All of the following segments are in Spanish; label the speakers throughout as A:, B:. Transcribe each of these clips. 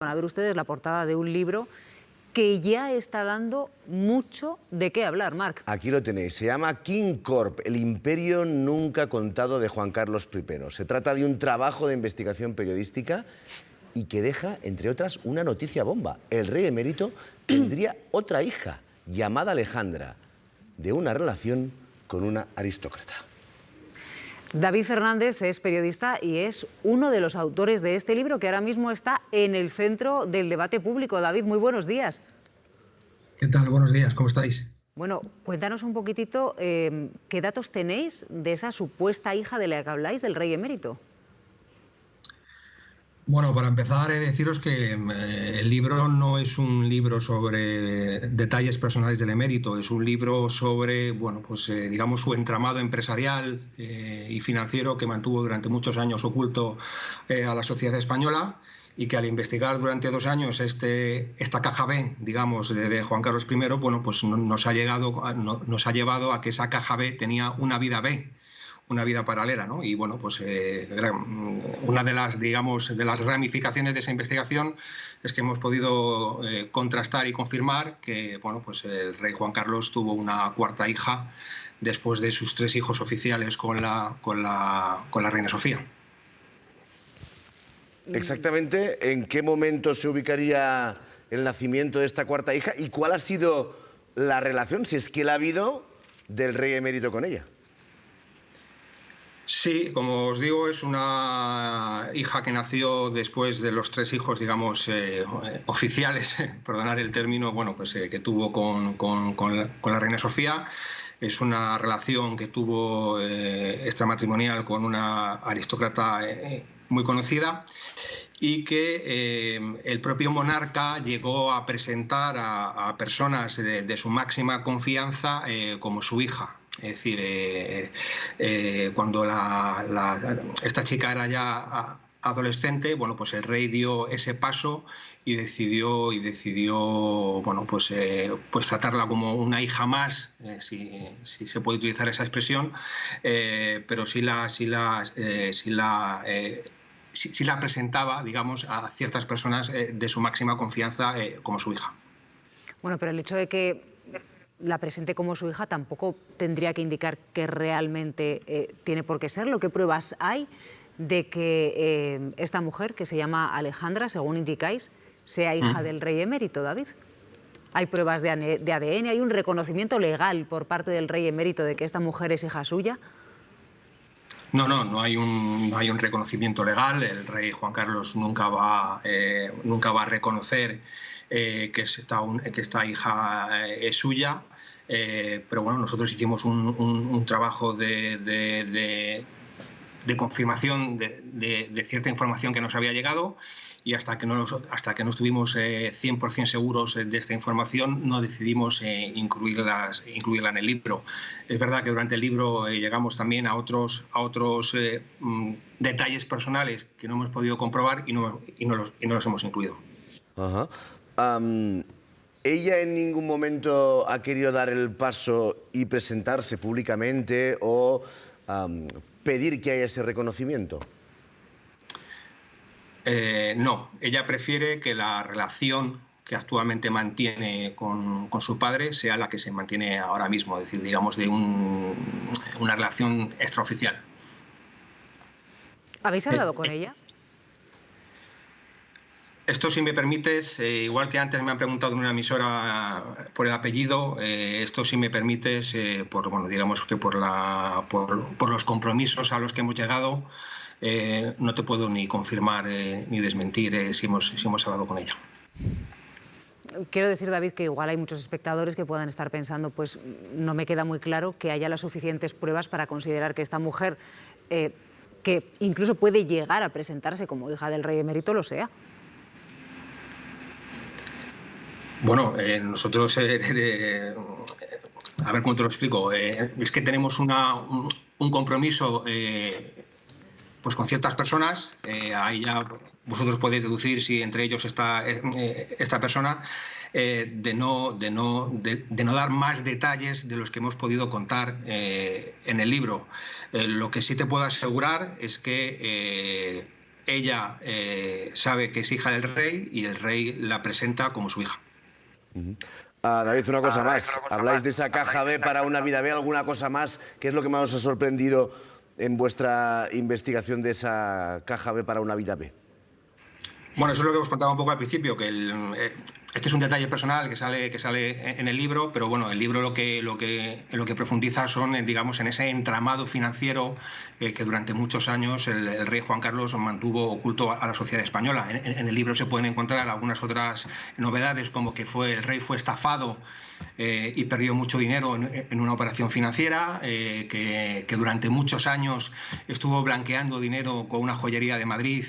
A: Van a ver ustedes la portada de un libro que ya está dando mucho de qué hablar, Marc.
B: Aquí lo tenéis, se llama King Corp, el imperio nunca contado de Juan Carlos I. Se trata de un trabajo de investigación periodística y que deja, entre otras, una noticia bomba. El rey emérito tendría otra hija, llamada Alejandra, de una relación con una aristócrata.
A: David Fernández es periodista y es uno de los autores de este libro que ahora mismo está en el centro del debate público. David, muy buenos días.
C: ¿Qué tal? Buenos días, ¿cómo estáis?
A: Bueno, cuéntanos un poquitito qué datos tenéis de esa supuesta hija de la que habláis, del rey emérito.
C: Bueno, para empezar, he de deciros que el libro no es un libro sobre detalles personales del emérito, es un libro sobre, bueno, pues digamos su entramado empresarial y financiero que mantuvo durante muchos años oculto a la sociedad española y que al investigar durante 2 años esta caja B, digamos, de Juan Carlos I, bueno, pues nos ha llevado a que esa caja B tenía una vida B, una vida paralela, ¿no? Y bueno, pues una de las, digamos, de las ramificaciones de esa investigación es que hemos podido contrastar y confirmar que, bueno, pues el rey Juan Carlos tuvo una cuarta hija después de sus 3 hijos oficiales con la reina Sofía.
B: Exactamente, ¿en qué momento se ubicaría el nacimiento de esta cuarta hija y cuál ha sido la relación, si es que la ha habido, del rey emérito con ella?
C: Sí, como os digo, es una hija que nació después de los 3 hijos, digamos, oficiales, perdonar el término, bueno, pues que tuvo con la reina Sofía. Es una relación que tuvo extramatrimonial con una aristócrata muy conocida y que el propio monarca llegó a presentar a personas de su máxima confianza como su hija. Es decir, cuando esta chica era ya adolescente, bueno, pues el rey dio ese paso y decidió bueno, pues tratarla como una hija más, si se puede utilizar esa expresión, pero sí la presentaba, digamos, a ciertas personas de su máxima confianza como su hija.
A: Bueno, pero el hecho de que la presente como su hija tampoco tendría que indicar que realmente tiene por qué serlo. ¿Qué pruebas hay de que esta mujer, que se llama Alejandra, según indicáis, sea hija del rey emérito, David? ¿Hay pruebas de ADN? ¿Hay un reconocimiento legal por parte del rey emérito de que esta mujer es hija suya?
C: No hay un reconocimiento legal. El rey Juan Carlos nunca va a reconocer que esta hija es suya, pero bueno, nosotros hicimos un trabajo de confirmación de cierta información que nos había llegado y hasta que no estuvimos 100% seguros de esta información no decidimos incluirla en el libro. Es verdad que durante el libro llegamos también a otros detalles personales que no hemos podido comprobar y no los hemos incluido.
B: Ajá. ¿Ella en ningún momento ha querido dar el paso y presentarse públicamente o pedir que haya ese reconocimiento?
C: No, ella prefiere que la relación que actualmente mantiene con su padre sea la que se mantiene ahora mismo, es decir, digamos, de una relación extraoficial.
A: ¿Habéis hablado con ella?
C: Esto, si me permites, igual que antes me han preguntado en una emisora por el apellido, esto, si me permites, digamos que por los compromisos a los que hemos llegado, no te puedo ni confirmar ni desmentir si hemos hablado con ella.
A: Quiero decir, David, que igual hay muchos espectadores que puedan estar pensando, pues no me queda muy claro que haya las suficientes pruebas para considerar que esta mujer, que incluso puede llegar a presentarse como hija del rey emérito, lo sea.
C: Bueno, nosotros, a ver cómo te lo explico, es que tenemos un compromiso pues con ciertas personas, ahí ya vosotros podéis deducir si entre ellos está esta persona, de no dar más detalles de los que hemos podido contar en el libro. Lo que sí te puedo asegurar es que ella sabe que es hija del rey y el rey la presenta como su hija.
B: David, una cosa más. Habláis de esa caja B para una vida B. ¿Alguna cosa más? ¿Qué es lo que más os ha sorprendido en vuestra investigación de esa caja B para una vida B?
C: Bueno, eso es lo que os contaba un poco al principio, que este es un detalle personal que sale en el libro, pero bueno, el libro lo que profundiza son, digamos, en ese entramado financiero que durante muchos años el rey Juan Carlos mantuvo oculto a la sociedad española. En el libro se pueden encontrar algunas otras novedades, como que el rey fue estafado y perdió mucho dinero en una operación financiera, que durante muchos años estuvo blanqueando dinero con una joyería de Madrid,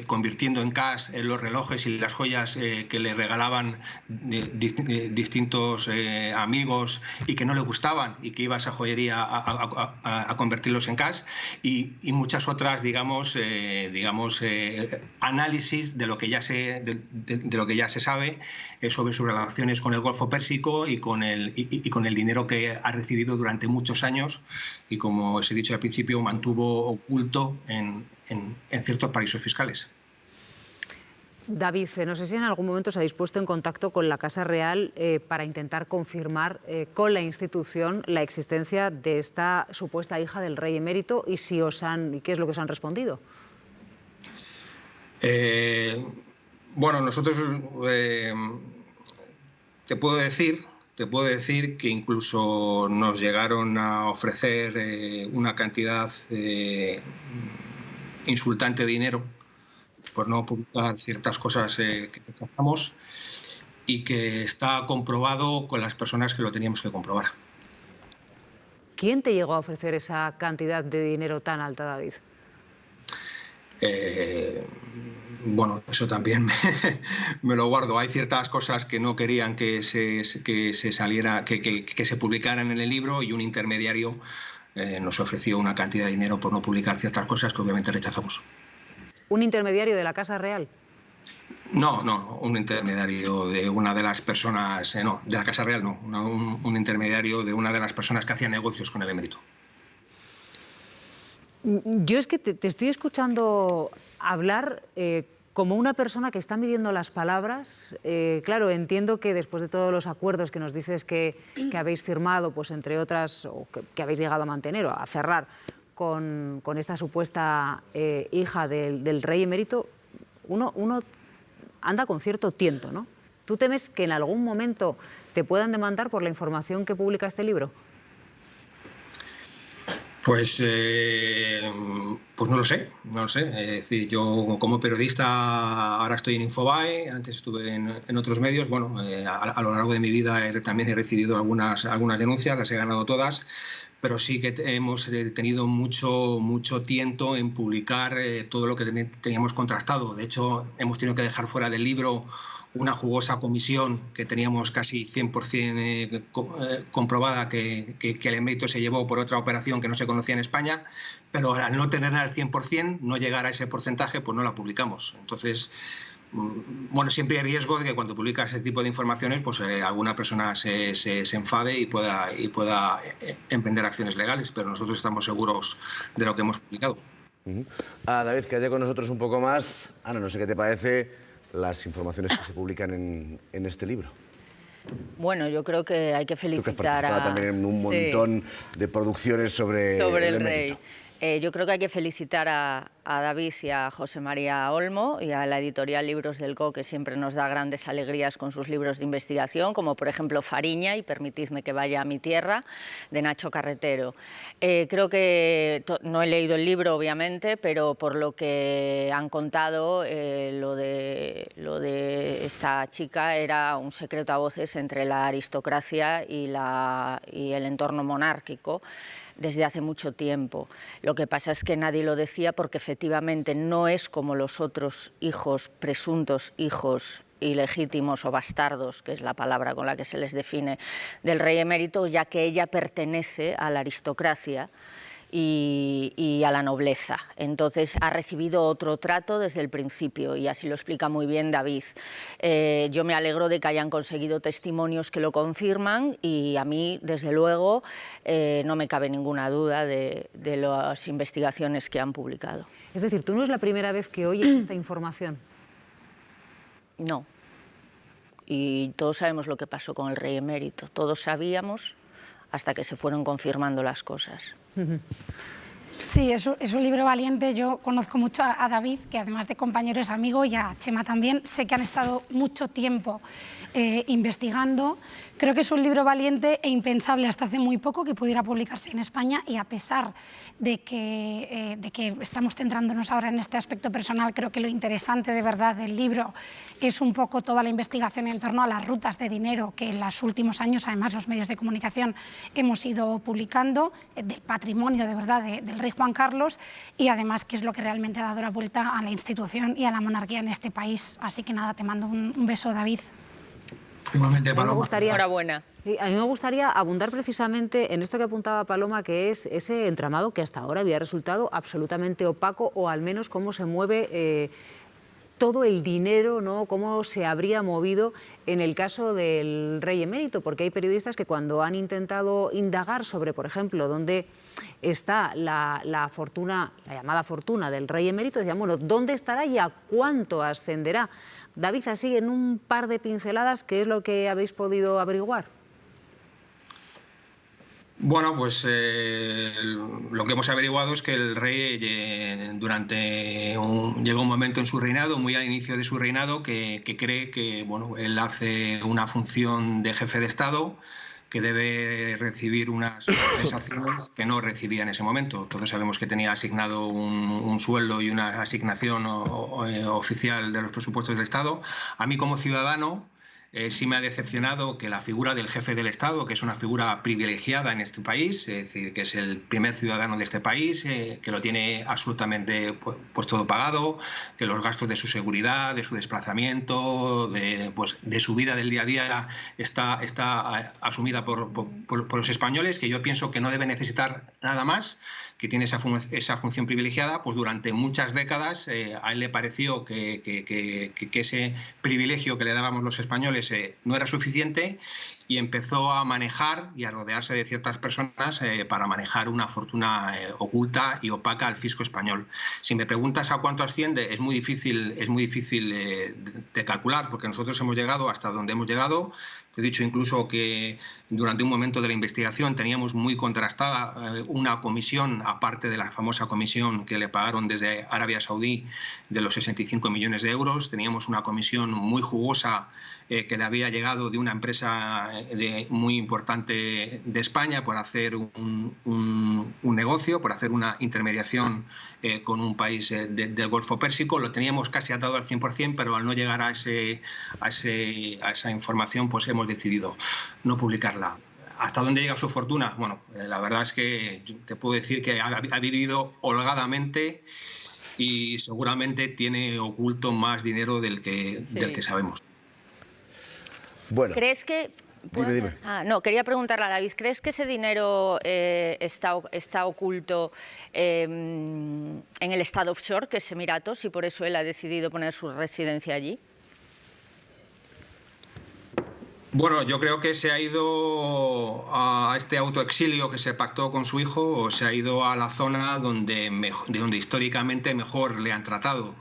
C: convirtiendo en cash los relojes y las joyas que le regalaban distintos amigos y que no le gustaban, y que iba a esa joyería a convertirlos en cash, y muchas otras, digamos, análisis de lo que ya se sabe sobre sus relaciones con el Golfo Pérsico y con el dinero que ha recibido durante muchos años y, como os he dicho al principio, mantuvo oculto en ciertos paraísos fiscales.
A: David, no sé si en algún momento os habéis puesto en contacto con la Casa Real para intentar confirmar con la institución la existencia de esta supuesta hija del rey emérito, y si qué es lo que os han respondido.
C: Bueno, nosotros te puedo decir que incluso nos llegaron a ofrecer una cantidad insultante de dinero por no publicar ciertas cosas que rechazamos, y que está comprobado con las personas que lo teníamos que comprobar.
A: ¿Quién te llegó a ofrecer esa cantidad de dinero tan alta, David?
C: Bueno, eso también me lo guardo. Hay ciertas cosas que no querían que se saliera, que se publicaran en el libro, y un intermediario nos ofreció una cantidad de dinero por no publicar ciertas cosas que obviamente rechazamos.
A: ¿Un intermediario de la Casa Real?
C: No, un intermediario de una de las personas, no, de la Casa Real no, un intermediario de una de las personas que hacía negocios con el emérito.
A: Yo es que te estoy escuchando hablar como una persona que está midiendo las palabras. Claro, entiendo que después de todos los acuerdos que nos dices que habéis firmado, pues entre otras, o que habéis llegado a mantener o a cerrar con esta supuesta hija del rey emérito, uno anda con cierto tiento, ¿no? ¿Tú temes que en algún momento te puedan demandar por la información que publica este libro?
C: Pues no lo sé. Es decir, yo como periodista ahora estoy en Infobae, antes estuve en otros medios. Bueno, a lo largo de mi vida también he recibido algunas denuncias, las he ganado todas, pero sí que hemos tenido mucho tiento en publicar todo lo que teníamos contrastado. De hecho, hemos tenido que dejar fuera del libro una jugosa comisión que teníamos casi 100% comprobada que el emérito se llevó por otra operación que no se conocía en España, pero al no tenerla al 100%, no llegar a ese porcentaje, pues no la publicamos. Entonces, bueno, siempre hay riesgo de que cuando publicas ese tipo de informaciones, pues alguna persona se enfade y pueda emprender acciones legales, pero nosotros estamos seguros de lo que hemos publicado.
B: David, quédate con nosotros un poco más. Ana, no sé qué te parece las informaciones que se publican en este libro.
D: Bueno, yo creo que hay que felicitar
B: Tú que has participado también en un montón de producciones sobre
D: el
B: emérito.
D: rey. Yo creo que hay que felicitar a David y a José María Olmo y a la editorial Libros del Co, que siempre nos da grandes alegrías con sus libros de investigación, como por ejemplo Fariña y Permitidme que vaya a mi tierra, de Nacho Carretero. Creo que no he leído el libro, obviamente, pero por lo que han contado, lo de esta chica era un secreto a voces entre la aristocracia y el entorno monárquico desde hace mucho tiempo. Lo que pasa es que nadie lo decía porque efectivamente no es como los otros hijos, presuntos hijos ilegítimos o bastardos, que es la palabra con la que se les define, del rey emérito, ya que ella pertenece a la aristocracia y a la nobleza. Entonces ha recibido otro trato desde el principio y así lo explica muy bien David. Yo me alegro de que hayan conseguido testimonios que lo confirman y a mí, desde luego, no me cabe ninguna duda de las investigaciones que han publicado.
A: Es decir, ¿tú no es la primera vez que oyes esta información?
D: No. Y todos sabemos lo que pasó con el rey emérito. Todos sabíamos hasta que se fueron confirmando las cosas.
E: Sí, es un libro valiente. Yo conozco mucho a David, que además de compañero es amigo, y a Chema también. Sé que han estado mucho tiempo investigando. Creo que es un libro valiente e impensable hasta hace muy poco que pudiera publicarse en España, y a pesar de que estamos centrándonos ahora en este aspecto personal, creo que lo interesante de verdad del libro es un poco toda la investigación en torno a las rutas de dinero que en los últimos años, además, los medios de comunicación hemos ido publicando, del patrimonio de verdad del rey Juan Carlos, y además que es lo que realmente ha dado la vuelta a la institución y a la monarquía en este país. Así que nada, te mando un beso, David.
C: Igualmente,
A: A mí
C: Paloma.
A: me gustaría,
D: Enhorabuena.
A: sí, a mí me gustaría abundar precisamente en esto que apuntaba Paloma, que es ese entramado que hasta ahora había resultado absolutamente opaco, o al menos cómo se mueve todo el dinero, ¿no? Cómo se habría movido en el caso del rey emérito, porque hay periodistas que cuando han intentado indagar sobre, por ejemplo, dónde está la fortuna, la llamada fortuna del rey emérito, decían, bueno, ¿dónde estará y a cuánto ascenderá? David, así en un par de pinceladas, ¿qué es lo que habéis podido averiguar?
C: Bueno, pues lo que hemos averiguado es que el rey llega un momento en su reinado, muy al inicio de su reinado, que cree que bueno, él hace una función de jefe de Estado, que debe recibir unas compensaciones que no recibía en ese momento. Todos sabemos que tenía asignado un sueldo y una asignación oficial de los presupuestos del Estado. A mí, como ciudadano, sí me ha decepcionado que la figura del jefe del Estado, que es una figura privilegiada en este país, es decir, que es el primer ciudadano de este país, que lo tiene absolutamente pues todo pagado, que los gastos de su seguridad, de su desplazamiento, de su vida del día a día está asumida por los españoles, que yo pienso que no debe necesitar nada más, que tiene esa función privilegiada. Pues durante muchas décadas a él le pareció que ese privilegio que le dábamos los españoles no era suficiente, y empezó a manejar y a rodearse de ciertas personas para manejar una fortuna oculta y opaca al fisco español. Si me preguntas a cuánto asciende, es muy difícil de calcular, porque nosotros hemos llegado hasta donde hemos llegado. Te he dicho incluso que durante un momento de la investigación teníamos muy contrastada una comisión, aparte de la famosa comisión que le pagaron desde Arabia Saudí de los 65 millones de euros. Teníamos una comisión muy jugosa que le había llegado de una empresa muy importante de España por hacer un negocio, por hacer una intermediación con un país del Golfo Pérsico. Lo teníamos casi atado al 100%, pero al no llegar a esa información, pues hemos decidido no publicarla. ¿Hasta dónde llega su fortuna? Bueno, la verdad es que te puedo decir que ha vivido holgadamente y seguramente tiene oculto más dinero del que sabemos.
B: Bueno.
D: ¿Crees que...?
B: Dime.
D: No, quería preguntarle a David, ¿crees que ese dinero está oculto en el estado offshore, que es Emiratos, y por eso él ha decidido poner su residencia allí?
C: Bueno, yo creo que se ha ido a este autoexilio que se pactó con su hijo, o se ha ido a la zona donde históricamente mejor le han tratado.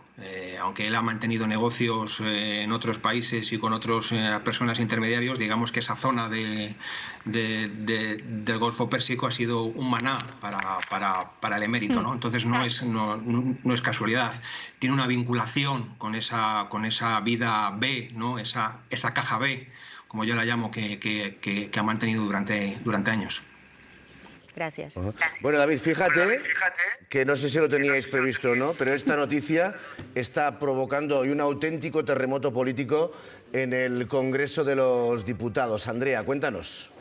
C: Aunque él ha mantenido negocios en otros países y con otras personas intermediarios, digamos que esa zona del Golfo Pérsico ha sido un maná para el emérito, ¿no? Entonces no es casualidad. Tiene una vinculación con esa vida B, ¿no? Esa caja B, como yo la llamo, que ha mantenido durante años.
D: Gracias.
B: Ajá. Bueno, David, fíjate que no sé si lo teníais previsto o no, pero esta noticia está provocando hoy un auténtico terremoto político en el Congreso de los Diputados. Andrea, cuéntanos.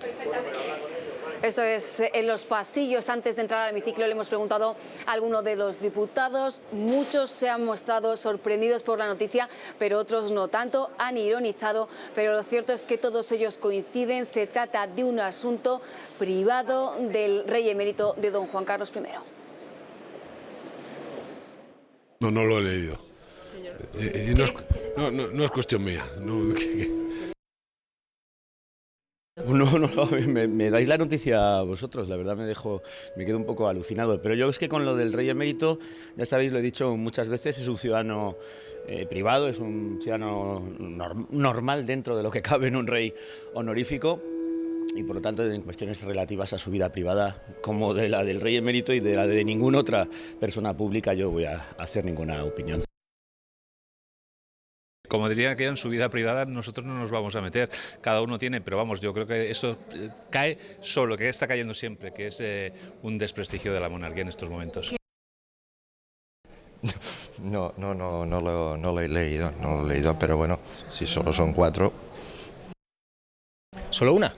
F: Eso es, en los pasillos. Antes de entrar al hemiciclo le hemos preguntado a algunos de los diputados. Muchos se han mostrado sorprendidos por la noticia, pero otros no tanto, han ironizado. Pero lo cierto es que todos ellos coinciden, se trata de un asunto privado del rey emérito de don Juan Carlos I.
G: No, no lo he leído. No es cuestión mía.
H: Me dais la noticia a vosotros, la verdad me quedo un poco alucinado. Pero yo es que con lo del rey emérito, ya sabéis, lo he dicho muchas veces, es un ciudadano privado, es un ciudadano normal dentro de lo que cabe en un rey honorífico. Y por lo tanto, en cuestiones relativas a su vida privada, como de la del rey emérito y de la de ninguna otra persona pública, yo voy a hacer ninguna opinión.
I: Como diría que en su vida privada nosotros no nos vamos a meter, cada uno tiene, pero vamos, yo creo que eso cae sobre lo que está cayendo siempre, que es un desprestigio de la monarquía en estos momentos.
J: No lo he leído, pero bueno, si solo son 4.
K: ¿Solo una?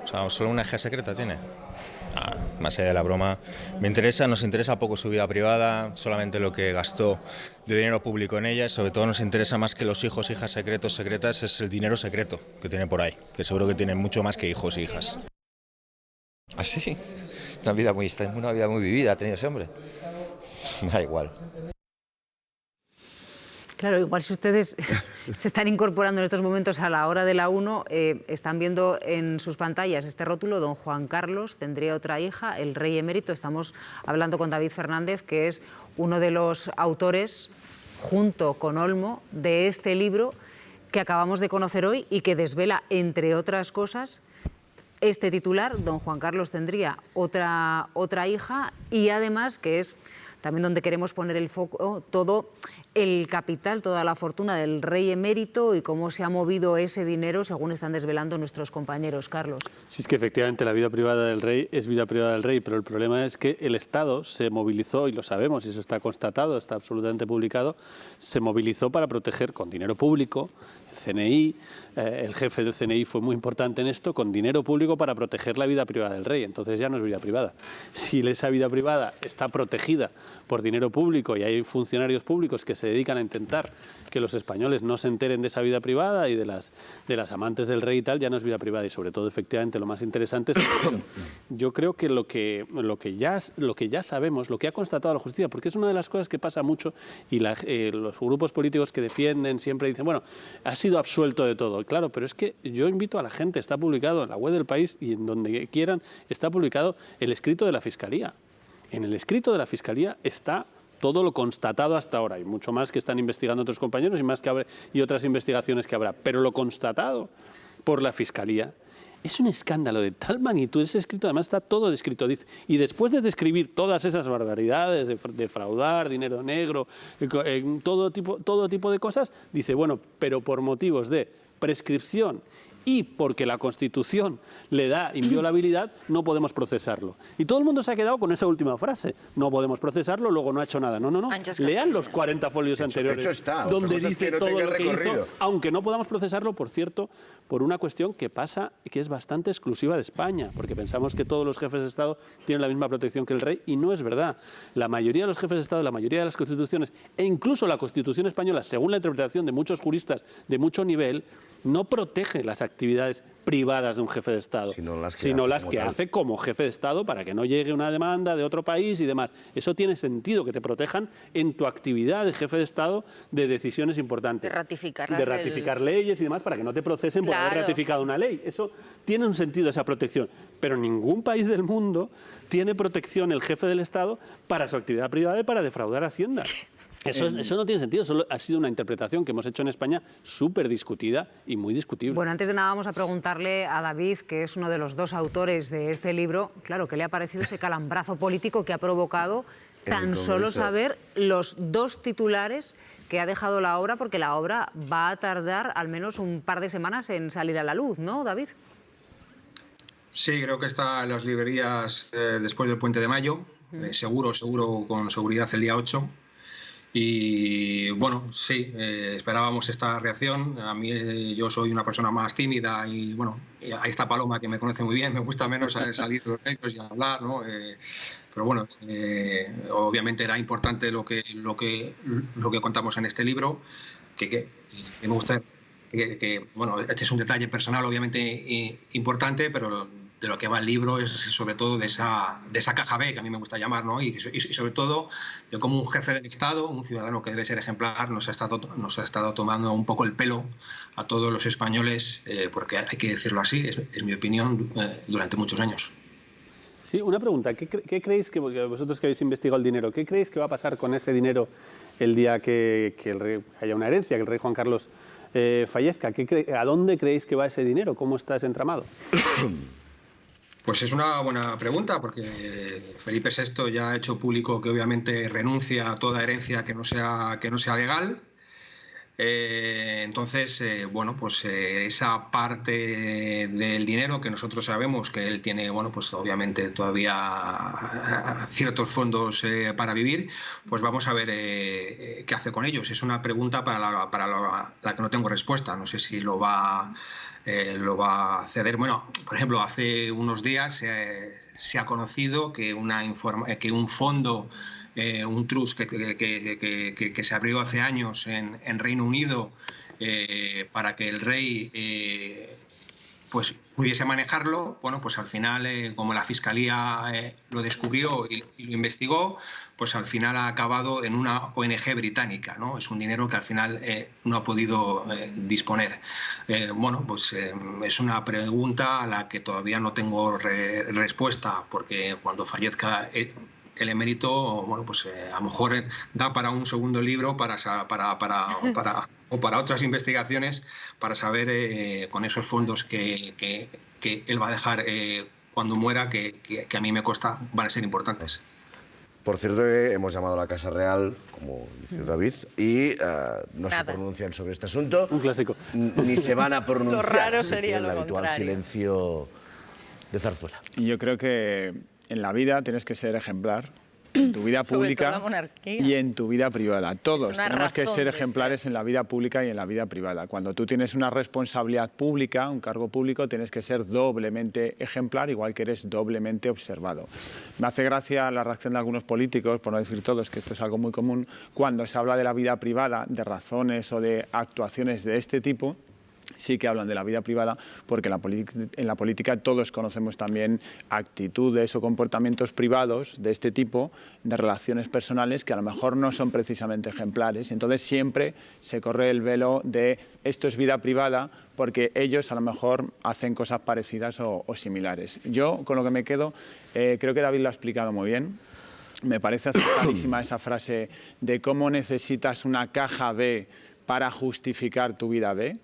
K: O sea, ¿solo una hija secreta tiene? Más allá de la broma, nos interesa poco su vida privada, solamente lo que gastó de dinero público en ella, y sobre todo nos interesa más que los hijos, hijas secretos, secretas, es el dinero secreto que tiene por ahí, que seguro que tiene mucho más que hijos e hijas.
J: ¿Ah, sí? Una vida muy vivida ha tenido ese hombre. Me da igual.
A: Claro, igual si ustedes se están incorporando en estos momentos a la hora de la 1, están viendo en sus pantallas este rótulo, don Juan Carlos tendría otra hija, el rey emérito. Estamos hablando con David Fernández, que es uno de los autores, junto con Olmo, de este libro que acabamos de conocer hoy y que desvela, entre otras cosas, este titular, don Juan Carlos tendría otra hija, y además que es también donde queremos poner el foco, todo el capital, toda la fortuna del rey emérito y cómo se ha movido ese dinero, según están desvelando nuestros compañeros. Carlos.
L: Sí, es que efectivamente la vida privada del rey es vida privada del rey, pero el problema es que el Estado se movilizó, y lo sabemos, y eso está constatado, está absolutamente publicado, se movilizó para proteger con dinero público, el CNI, el jefe del CNI fue muy importante en esto, con dinero público para proteger la vida privada del rey. Entonces ya no es vida privada. Si esa vida privada está protegida por dinero público y hay funcionarios públicos que se dedican a intentar que los españoles no se enteren de esa vida privada y de las amantes del rey y tal, ya no es vida privada. Y sobre todo, efectivamente, lo más interesante es que yo creo que lo que ya sabemos, lo que ha constatado la justicia, porque es una de las cosas que pasa mucho, y los grupos políticos que defienden siempre dicen, bueno, ha sido absuelto de todo. Claro, pero es que yo invito a la gente, está publicado en la web del País y en donde quieran, está publicado el escrito de la Fiscalía. En el escrito de la Fiscalía está todo lo constatado hasta ahora, y mucho más que están investigando otros compañeros y otras investigaciones que habrá. Pero lo constatado por la Fiscalía es un escándalo de tal magnitud. Ese escrito además está todo descrito. Y después de describir todas esas barbaridades, de defraudar, dinero negro, todo tipo de cosas, dice, bueno, pero por motivos de prescripción y porque la Constitución le da inviolabilidad, no podemos procesarlo. Y todo el mundo se ha quedado con esa última frase. No podemos procesarlo, luego no ha hecho nada. No. Lean los 40 folios anteriores donde dice todo lo que hizo, aunque no podamos procesarlo, por cierto, por una cuestión que pasa y que es bastante exclusiva de España, porque pensamos que todos los jefes de Estado tienen la misma protección que el rey, y no es verdad. La mayoría de los jefes de Estado, la mayoría de las constituciones, e incluso la Constitución española, según la interpretación de muchos juristas de mucho nivel, no protege las actividades privadas de un jefe de Estado, sino las que hace como jefe de Estado, para que no llegue una demanda de otro país y demás. Eso tiene sentido, que te protejan en tu actividad de jefe de Estado de decisiones importantes.
D: De
L: ratificar leyes y demás, para que no te procesen por haber ratificado una ley. Eso tiene un sentido, esa protección. Pero ningún país del mundo tiene protección el jefe del Estado para su actividad privada y para defraudar Hacienda. Eso no tiene sentido, solo ha sido una interpretación que hemos hecho en España súper discutida y muy discutible.
A: Bueno, antes de nada vamos a preguntarle a David, que es uno de los dos autores de este libro, claro, ¿qué le ha parecido ese calambrazo político que ha provocado tan solo saber los dos titulares que ha dejado la obra? Porque la obra va a tardar al menos un par de semanas en salir a la luz, ¿no, David?
C: Sí, creo que está en las librerías después del Puente de Mayo, seguro, con seguridad el día 8. Y bueno, sí, esperábamos esta reacción. A mí yo soy una persona más tímida y bueno, ahí está Paloma, que me conoce muy bien, me gusta menos salir de los medios y hablar, ¿no? Pero bueno, obviamente era importante lo que contamos en este libro, que me gusta bueno, este es un detalle personal obviamente importante, pero de lo que va el libro es sobre todo de esa caja B, que a mí me gusta llamar, ¿no? Y sobre todo, yo como un jefe del Estado, un ciudadano que debe ser ejemplar, nos ha estado tomando un poco el pelo a todos los españoles, porque hay que decirlo así, es mi opinión, durante muchos años.
L: Sí, una pregunta. ¿Qué creéis que, porque vosotros que habéis investigado el dinero, qué creéis que va a pasar con ese dinero el día que el rey, haya una herencia, que el rey Juan Carlos fallezca? ¿A dónde creéis que va ese dinero? ¿Cómo está ese entramado?
C: Pues es una buena pregunta, porque Felipe VI ya ha hecho público que obviamente renuncia a toda herencia que no sea legal. Entonces, bueno, pues esa parte del dinero que nosotros sabemos que él tiene, bueno, pues obviamente todavía ciertos fondos para vivir, pues vamos a ver qué hace con ellos. Es una pregunta para la que no tengo respuesta. No sé si lo va a ceder. Bueno, por ejemplo, hace unos días se ha conocido que un fondo, un trust que se abrió hace años en Reino Unido para que el rey pues pudiese manejarlo, bueno, pues al final, como la Fiscalía lo descubrió y lo investigó, pues al final ha acabado en una ONG británica, ¿no? Es un dinero que al final no ha podido disponer. Bueno, pues es una pregunta a la que todavía no tengo respuesta, porque cuando fallezca el emérito, bueno, pues a lo mejor da para un segundo libro o para otras investigaciones, para saber con esos fondos que él va a dejar cuando muera, que a mí me consta van a ser importantes.
B: Por cierto, hemos llamado a la Casa Real, como dice David, y no se pronuncian sobre este asunto.
L: Un clásico.
B: Ni se van a pronunciar.
D: Lo raro sería
B: el
D: lo
B: habitual
D: contrario.
B: silencio de Zarzuela.
M: Y yo creo que en la vida tienes que ser ejemplar, en tu vida pública y en tu vida privada. Todos tenemos que ser ejemplares en la vida pública y en la vida privada. Cuando tú tienes una responsabilidad pública, un cargo público, tienes que ser doblemente ejemplar, igual que eres doblemente observado. Me hace gracia la reacción de algunos políticos, por no decir todos, que esto es algo muy común, cuando se habla de la vida privada, de razones o de actuaciones de este tipo. Sí que hablan de la vida privada, porque en la política todos conocemos también actitudes o comportamientos privados de este tipo, de relaciones personales, que a lo mejor no son precisamente ejemplares. Entonces siempre se corre el velo de esto es vida privada, porque ellos a lo mejor hacen cosas parecidas o similares. Yo, con lo que me quedo, creo que David lo ha explicado muy bien. Me parece acertadísima esa frase de cómo necesitas una caja B para justificar tu vida B.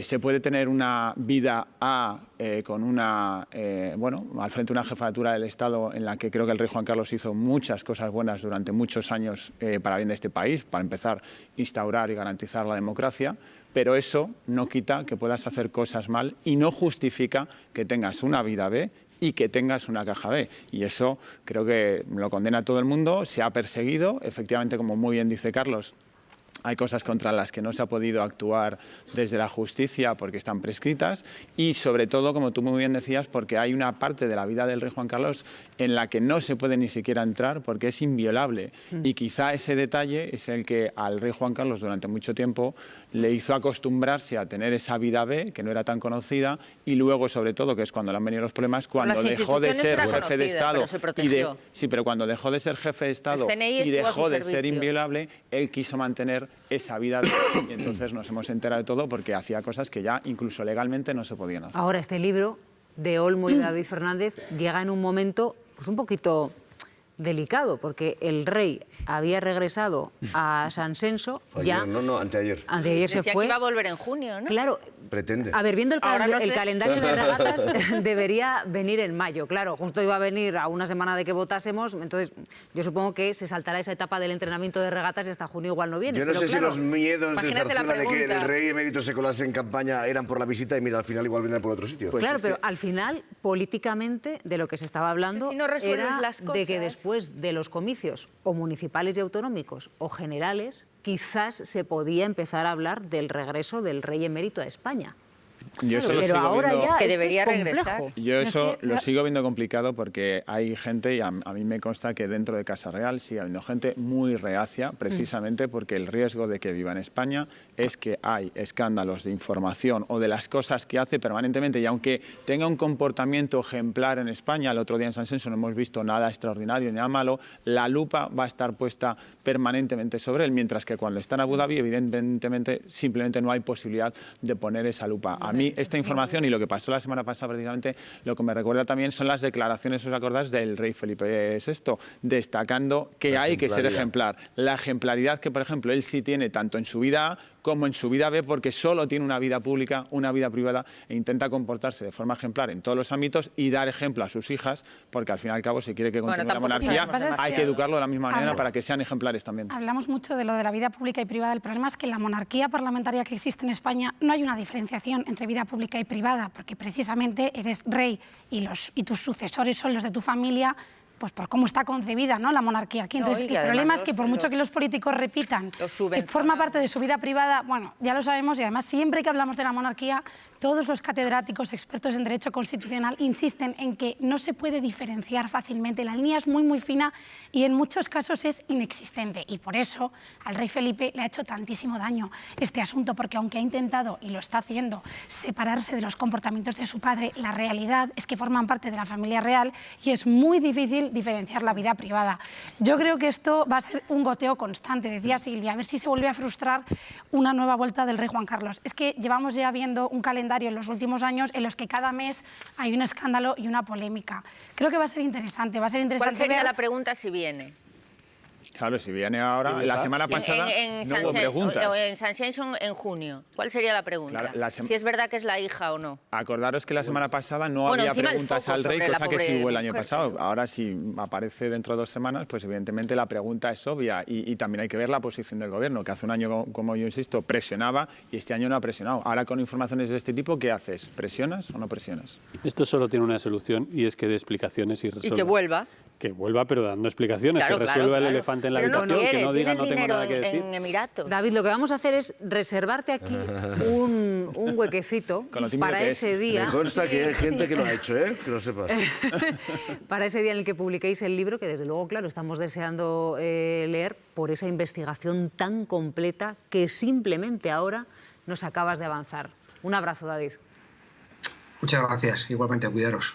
M: Se puede tener una vida A con una, al frente de una jefatura del Estado en la que creo que el rey Juan Carlos hizo muchas cosas buenas durante muchos años para bien de este país, para empezar, instaurar y garantizar la democracia, pero eso no quita que puedas hacer cosas mal y no justifica que tengas una vida B y que tengas una caja B. Y eso creo que lo condena todo el mundo, se ha perseguido, efectivamente, como muy bien dice Carlos, hay cosas contra las que no se ha podido actuar desde la justicia porque están prescritas y, sobre todo, como tú muy bien decías, porque hay una parte de la vida del rey Juan Carlos en la que no se puede ni siquiera entrar porque es inviolable. Y quizá ese detalle es el que al rey Juan Carlos durante mucho tiempo le hizo acostumbrarse a tener esa vida B, que no era tan conocida, y luego, sobre todo, que es cuando le han venido los problemas, cuando dejó de ser jefe de Estado. Sí, pero cuando dejó de ser jefe de Estado y dejó de ser inviolable, él quiso mantener esa vida B, y entonces nos hemos enterado de todo porque hacía cosas que ya incluso legalmente no se podían hacer.
A: Ahora, este libro de Olmo y David Fernández llega en un momento pues un poquito delicado, porque el rey había regresado a San Censo.
B: Anteayer.
A: Anteayer se fue.
D: Que iba a volver en junio, ¿no?
A: Claro.
B: Pretende.
A: A ver, viendo el calendario de regatas, debería venir en mayo. Claro, justo iba a venir a una semana de que votásemos, entonces yo supongo que se saltará esa etapa del entrenamiento de regatas y hasta junio igual no viene.
B: Yo no sé si los miedos de Zarzuela de que el rey emérito se colase en campaña eran por la visita y mira, al final igual vendrá por otro sitio.
A: Pues claro, pero al final, políticamente, de lo que se estaba hablando era de que después después de los comicios o municipales y autonómicos o generales, quizás se podía empezar a hablar del regreso del rey emérito a España.
M: Yo eso
A: pero ahora ya
D: que debería regresar.
M: Yo eso lo sigo viendo complicado porque hay gente, y a mí me consta que dentro de Casa Real sigue habiendo gente muy reacia, precisamente porque el riesgo de que viva en España es que hay escándalos de información o de las cosas que hace permanentemente, y aunque tenga un comportamiento ejemplar en España, el otro día en San Senso no hemos visto nada extraordinario ni nada malo, la lupa va a estar puesta permanentemente sobre él, mientras que cuando está en Abu Dhabi, evidentemente, simplemente no hay posibilidad de poner esa lupa. A mí esta información y lo que pasó la semana pasada precisamente, lo que me recuerda también son las declaraciones, ¿os acordáis?, del rey Felipe VI, destacando que hay que ser ejemplar. La ejemplaridad que, por ejemplo, él sí tiene tanto en su vida A como en su vida B, porque solo tiene una vida pública, una vida privada, e intenta comportarse de forma ejemplar en todos los ámbitos y dar ejemplo a sus hijas, porque al fin y al cabo, si quiere que continúe la monarquía, hay que educarlo de la misma manera para que sean ejemplares también.
E: Hablamos mucho de lo de la vida pública y privada. El problema es que en la monarquía parlamentaria que existe en España no hay una diferenciación entre vida pública y privada, porque precisamente eres rey y tus sucesores son los de tu familia, pues por cómo está concebida, ¿no?, la monarquía aquí. Entonces, el problema es que por mucho que los políticos repitan que forma parte de su vida privada, bueno, ya lo sabemos, y además siempre que hablamos de la monarquía, todos los catedráticos expertos en derecho constitucional insisten en que no se puede diferenciar fácilmente. La línea es muy, muy fina y en muchos casos es inexistente. Y por eso al rey Felipe le ha hecho tantísimo daño este asunto, porque aunque ha intentado, y lo está haciendo, separarse de los comportamientos de su padre, la realidad es que forman parte de la familia real y es muy difícil diferenciar la vida privada. Yo creo que esto va a ser un goteo constante, decía Silvia, a ver si se vuelve a frustrar una nueva vuelta del rey Juan Carlos. Es que llevamos ya viendo un calendario en los últimos años en los que cada mes hay un escándalo y una polémica. Creo que va a ser interesante.
D: ¿Cuál sería la pregunta si viene?
M: Claro, si viene ahora, la semana pasada no hubo preguntas.
D: En San Senso en junio. ¿Cuál sería la pregunta? Si es verdad que es la hija o no.
M: Acordaros que la semana pasada no había preguntas al rey, cosa que sí hubo el año pasado. Ahora, si aparece dentro de 2 semanas, pues evidentemente la pregunta es obvia y también hay que ver la posición del gobierno, que hace un año, como yo insisto, presionaba y este año no ha presionado. Ahora, con informaciones de este tipo, ¿qué haces? ¿Presionas o no presionas?
L: Esto solo tiene una solución y es que dé explicaciones y resuelva.
D: Y que vuelva.
L: Que vuelva, pero dando explicaciones, que resuelva el elefante en la habitación, que no diga no tengo nada que decir.
D: En Emiratos.
A: David, lo que vamos a hacer es reservarte aquí un huequecito para ese día.
B: Me consta que hay gente que lo ha hecho, que lo sepas.
A: Para ese día en el que publiquéis el libro, que desde luego, claro, estamos deseando leer por esa investigación tan completa que simplemente ahora nos acabas de avanzar. Un abrazo, David.
C: Muchas gracias. Igualmente, cuidaros.